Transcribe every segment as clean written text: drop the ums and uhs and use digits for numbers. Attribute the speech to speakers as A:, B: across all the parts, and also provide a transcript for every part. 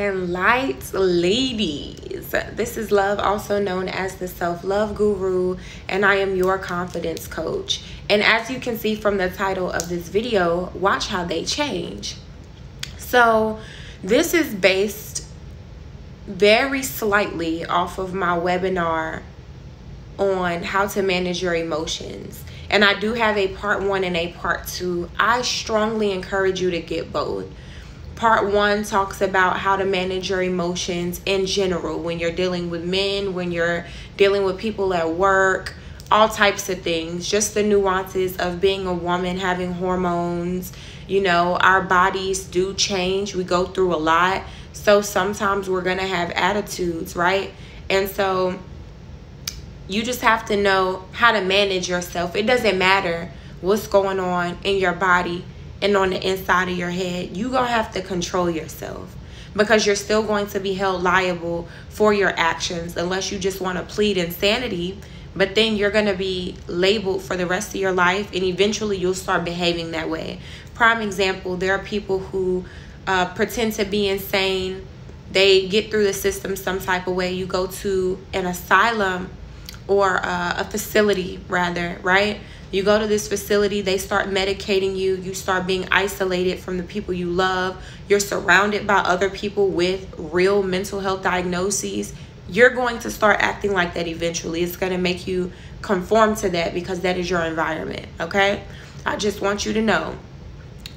A: and light, ladies. This is Love, also known as the Self-Love Guru, and I am your confidence coach. And as you can see from the title of this video, watch how they change. So this is based very slightly off of my webinar on how to manage your emotions. And I do have a part 1 and a part 2. I strongly encourage you to get both. Part 1 talks about how to manage your emotions in general when you're dealing with men, when you're dealing with people at work, all types of things. Just the nuances of being a woman, having hormones. You know, our bodies do change. We go through a lot. So sometimes we're going to have attitudes, right? And so you just have to know how to manage yourself. It doesn't matter what's going on in your body and on the inside of your head. You're going to have to control yourself, because you're still going to be held liable for your actions unless you just want to plead insanity. But then you're going to be labeled for the rest of your life, and eventually you'll start behaving that way. Prime example, there are people who pretend to be insane. They get through the system some type of way. You go to an asylum or a facility rather, right? You go to this facility, they start medicating you, you start being isolated from the people you love, you're surrounded by other people with real mental health diagnoses. You're going to start acting like that eventually. It's going to make you conform to that because that is your environment, okay? I just want you to know,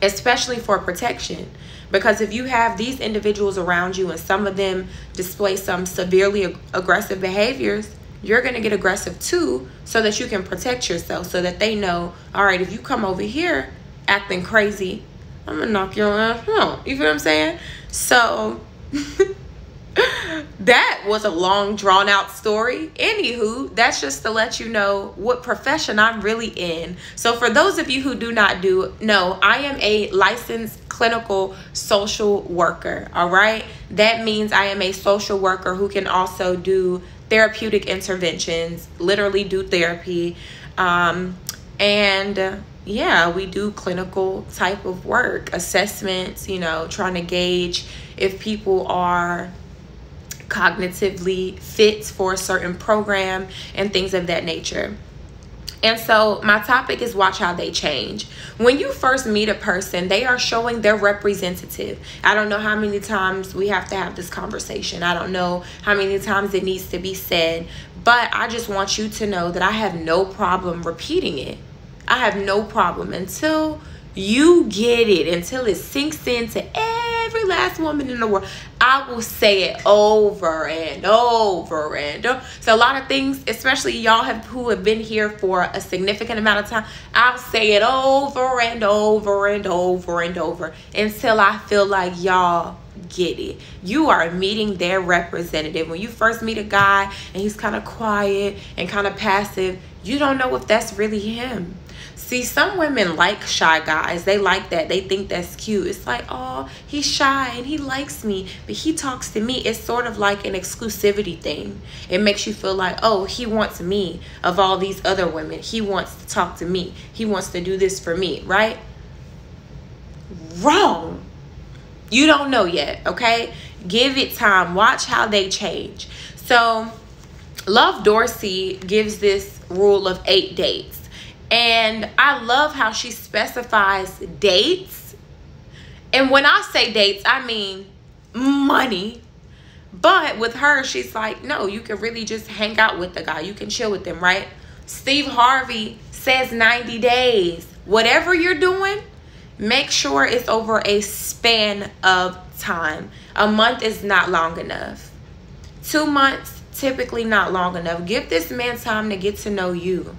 A: especially for protection, because if you have these individuals around you and some of them display some severely aggressive behaviors, you're going to get aggressive too, so that you can protect yourself, so that they know, all right, if you come over here acting crazy, I'm going to knock your ass out. You feel what I'm saying? So that was a long drawn out story. Anywho, that's just to let you know what profession I'm really in. So for those of you who do not know, I am a licensed clinical social worker. All right. That means I am a social worker who can also do therapeutic interventions, literally do therapy. Yeah, we do clinical type of work, assessments, you know, trying to gauge if people are cognitively fit for a certain program and things of that nature. And so my topic is watch how they change. When you first meet a person, they are showing their representative. I don't know how many times we have to have this conversation. I don't know how many times it needs to be said, but I just want you to know that I have no problem repeating it. I have no problem until you get it, until it sinks into every last woman in the world. I will say it over and over and over. So a lot of things, especially y'all who have been here for a significant amount of time, I'll say it over and over and over and over until I feel like y'all get it. You are meeting their representative. When you first meet a guy and he's kind of quiet and kind of passive, you don't know if that's really him. See, some women like shy guys. They like that. They think that's cute. It's like, oh, he's shy and he likes me, but he talks to me. It's sort of like an exclusivity thing. It makes you feel like, oh, he wants me of all these other women. He wants to talk to me. He wants to do this for me, right? Wrong. You don't know yet, okay? Give it time. Watch how they change. So Love Dorsey gives this rule of 8 dates. And I love how she specifies dates. And when I say dates, I mean money. But with her, she's like, no, you can really just hang out with the guy. You can chill with him, right? Steve Harvey says 90 days. Whatever you're doing, make sure it's over a span of time. A month is not long enough. 2 months, typically not long enough. Give this man time to get to know you.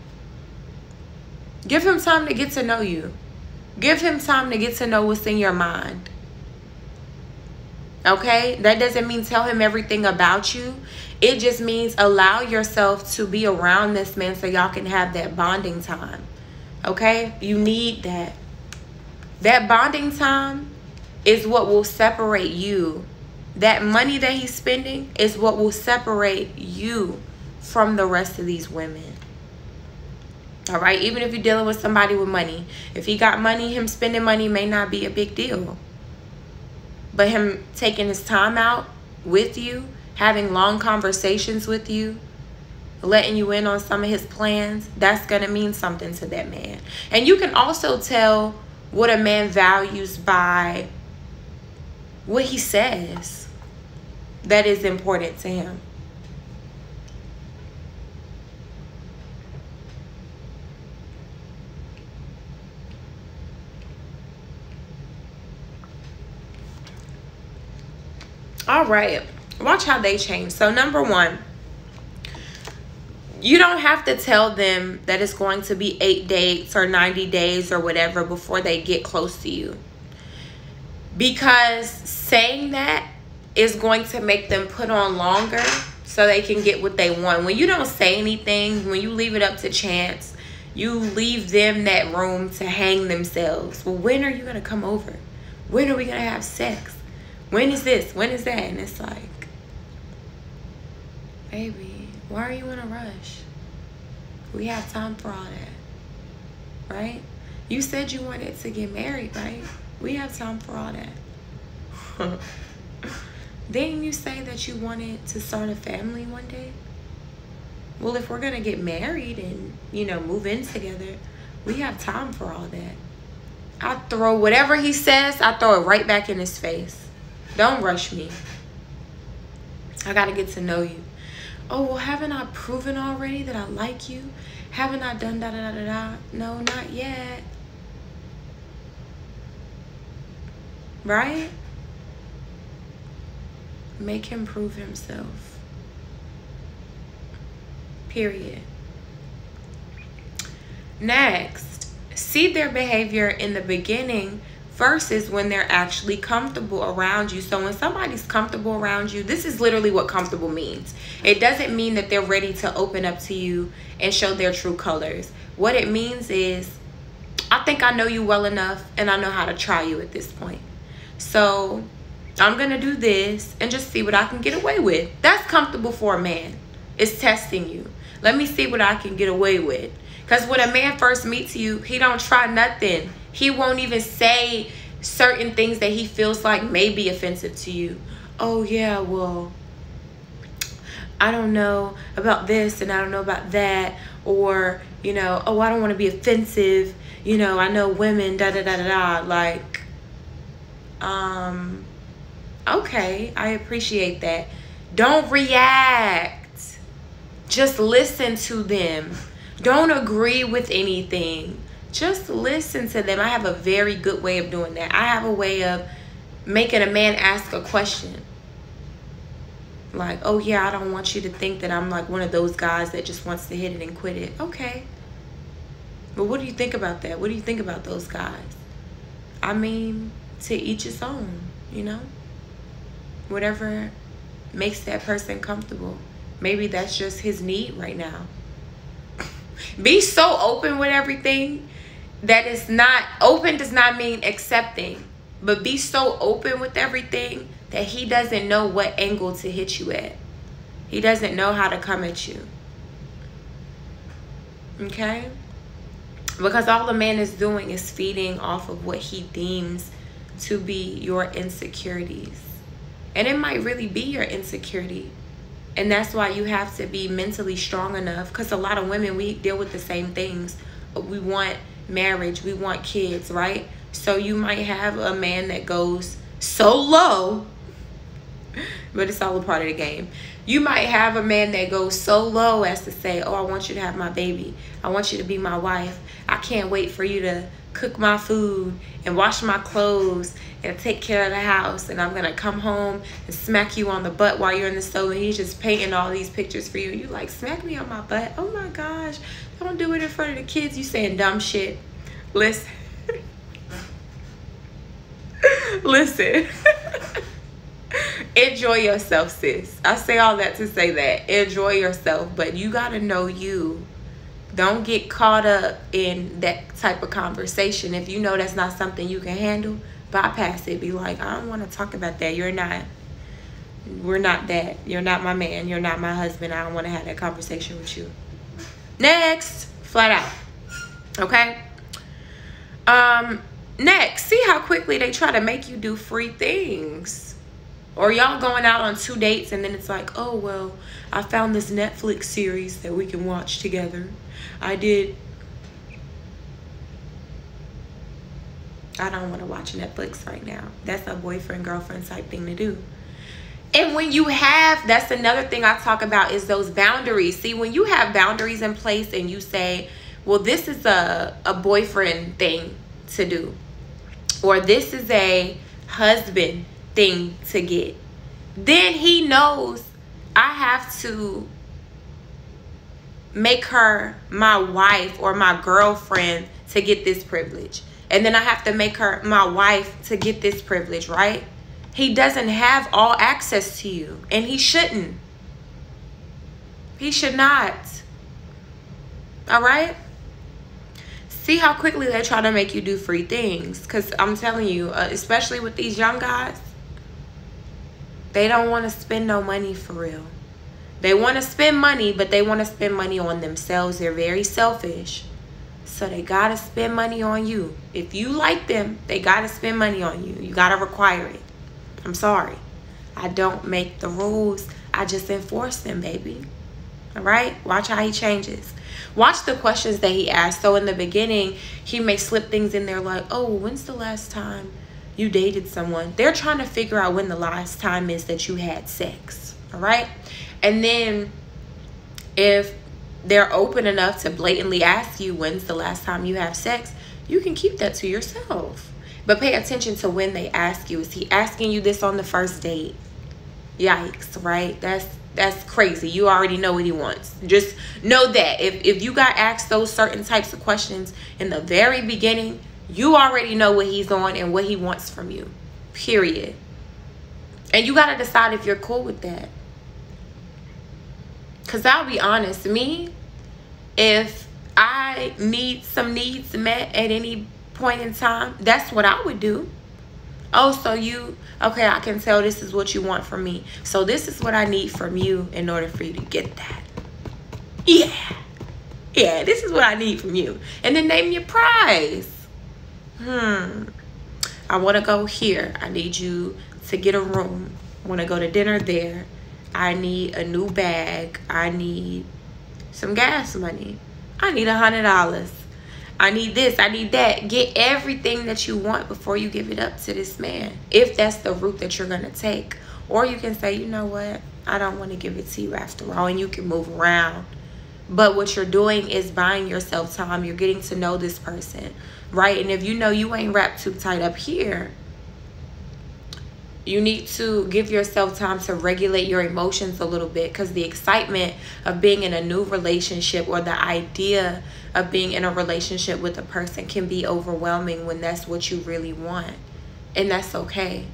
A: Give him time to get to know you. Give him time to get to know what's in your mind. Okay? That doesn't mean tell him everything about you. It just means allow yourself to be around this man so y'all can have that bonding time. Okay? You need that. That bonding time is what will separate you. That money that he's spending is what will separate you from the rest of these women. All right, even if you're dealing with somebody with money, if he got money, him spending money may not be a big deal. But him taking his time out with you, having long conversations with you, letting you in on some of his plans, that's going to mean something to that man. And you can also tell what a man values by what he says that is important to him. All right, watch how they change. So number one, you don't have to tell them that it's going to be 8 dates or 90 days or whatever before they get close to you. Because saying that is going to make them put on longer so they can get what they want. When you don't say anything, when you leave it up to chance, you leave them that room to hang themselves. Well, when are you going to come over? When are we going to have sex? When is this? When is that? And it's like, baby, why are you in a rush? We have time for all that, right? You said you wanted to get married, right? We have time for all that. Didn't you say that you wanted to start a family one day? Well, if we're going to get married and, you know, move in together, we have time for all that. I throw whatever he says, I throw it right back in his face. Don't rush me. I got to get to know you. Oh, well, haven't I proven already that I like you? Haven't I done da-da-da-da-da? No, not yet. Right? Make him prove himself. Period. Next, see their behavior in the beginning versus when they're actually comfortable around you. So when somebody's comfortable around you, this is literally what comfortable means. It doesn't mean that they're ready to open up to you and show their true colors. What it means is, I think I know you well enough and I know how to try you at this point. So I'm going to do this and just see what I can get away with. That's comfortable for a man. It's testing you. Let me see what I can get away with. Because when a man first meets you, he don't try nothing. He won't even say certain things that he feels like may be offensive to you. Oh, yeah, well, I don't know about this and I don't know about that. Or, you know, oh, I don't want to be offensive. You know, I know women, da-da-da-da-da. Like, okay, I appreciate that. Don't react. Just listen to them. Don't agree with anything. Just listen to them. I have a very good way of doing that. I have a way of making a man ask a question. Like, oh yeah, I don't want you to think that I'm like one of those guys that just wants to hit it and quit it. Okay. But what do you think about that? What do you think about those guys? I mean, to each his own, you know? Whatever makes that person comfortable. Maybe that's just his need right now. Be so open with everything that it's not, open does not mean accepting, but be so open with everything that he doesn't know what angle to hit you at. He doesn't know how to come at you. Okay? Because all the man is doing is feeding off of what he deems to be your insecurities. And it might really be your insecurity. And that's why you have to be mentally strong enough. Because a lot of women, we deal with the same things. We want marriage. We want kids, right? So you might have a man that goes so low. But it's all a part of the game. You might have a man that goes so low as to say, oh, I want you to have my baby. I want you to be my wife. I can't wait for you to cook my food and wash my clothes and take care of the house. And I'm going to come home and smack you on the butt while you're in the stove. And he's just painting all these pictures for you. You like, smack me on my butt? Oh my gosh. Don't do it in front of the kids. You saying dumb shit. Listen. Listen. Enjoy yourself, sis. I say all that to say that. Enjoy yourself. But you got to know you. Don't get caught up in that type of conversation. If you know that's not something you can handle, bypass it. Be like, I don't want to talk about that. You're not. We're not that. You're not my man. You're not my husband. I don't want to have that conversation with you. Next. Flat out. Okay? Next, see how quickly they try to make you do free things. Or y'all going out on 2 dates and then it's like, oh, well, I found this Netflix series that we can watch together. I don't want to watch Netflix right now. That's a boyfriend-girlfriend type thing to do. And when you have, that's another thing I talk about, is those boundaries. See, when you have boundaries in place and you say, well, this is a boyfriend thing to do, or this is a husband thing to get, then he knows I have to make her my wife or my girlfriend to get this privilege. And then I have to make her my wife to get this privilege, right? He doesn't have all access to you, and he shouldn't. He should not. All right? See how quickly they try to make you do free things. Because I'm telling you, especially with these young guys, they don't want to spend no money for real. They want to spend money, but they want to spend money on themselves. They're very selfish. So they got to spend money on you. If you like them, they got to spend money on you. You got to require it. I'm sorry. I don't make the rules. I just enforce them, baby. All right? Watch how he changes. Watch the questions that he asks. So in the beginning, he may slip things in there like, oh, when's the last time you dated someone? They're trying to figure out when the last time is that you had sex. All right? And then if they're open enough to blatantly ask you when's the last time you have sex, you can keep that to yourself. But pay attention to when they ask you. Is he asking you this on the first date? Yikes, right? That's crazy. You already know what he wants. Just know that if you got asked those certain types of questions in the very beginning, you already know what he's on and what he wants from you. Period. And you got to decide if you're cool with that. Because I'll be honest, me, if I need some needs met at any point in time, that's what I would do. Oh, so you, okay, I can tell this is what you want from me. So this is what I need from you in order for you to get that. Yeah, this is what I need from you. And then name your price. I want to go here. I need you to get a room. I want to go to dinner there. I need a new bag. I need some gas money. I need $100. I need this. I need that. Get everything that you want before you give it up to this man, if that's the route that you're going to take. Or you can say, you know what? I don't want to give it to you after all, and you can move around. But what you're doing is buying yourself time. You're getting to know this person, right? And if you know you ain't wrapped too tight up here, you need to give yourself time to regulate your emotions a little bit, because the excitement of being in a new relationship or the idea of being in a relationship with a person can be overwhelming when that's what you really want. And that's okay.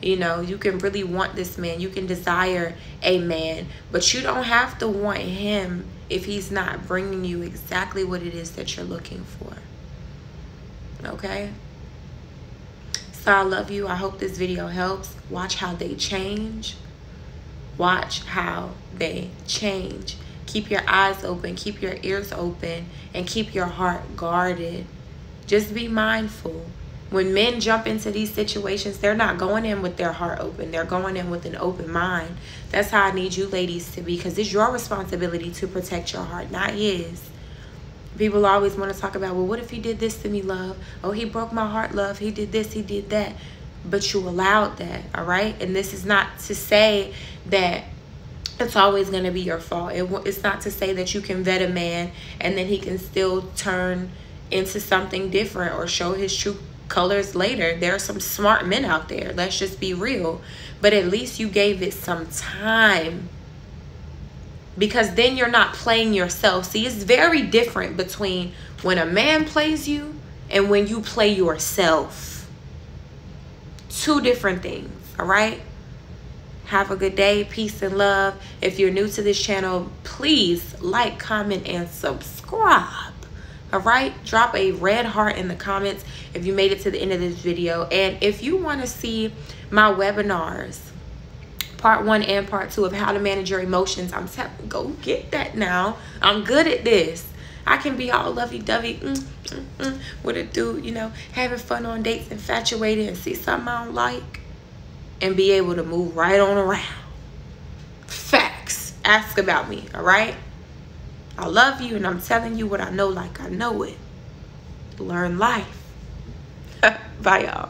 A: You know, you can really want this man. You can desire a man, but you don't have to want him if he's not bringing you exactly what it is that you're looking for. Okay? So I love you. I hope this video helps. Watch how they change. Watch how they change. Keep your eyes open. Keep your ears open. And keep your heart guarded. Just be mindful. When men jump into these situations, they're not going in with their heart open. They're going in with an open mind. That's how I need you ladies to be, because it's your responsibility to protect your heart, not his. People always want to talk about, well, what if he did this to me, love? Oh, he broke my heart, love. He did this, he did that. But you allowed that, all right? And this is not to say that it's always going to be your fault. It's not to say that you can vet a man and then he can still turn into something different or show his true colors later. There are some smart men out there. Let's just be real. But at least you gave it some time, because then you're not playing yourself. See, it's very different between when a man plays you and when you play yourself. Two different things, all right? Have a good day. Peace and love. If you're new to this channel, please like, comment, and subscribe. All right? Drop a red heart in the comments if you made it to the end of this video. And if you want to see my webinars, part 1 and part 2 of how to manage your emotions, I'm telling you, go get that now. I'm good at this. I can be all lovey-dovey with a dude, you know, having fun on dates, infatuated, and see something I don't like, and be able to move right on around. Facts. Ask about me, all right? I love you, and I'm telling you what I know like I know it. Learn life. Bye, y'all.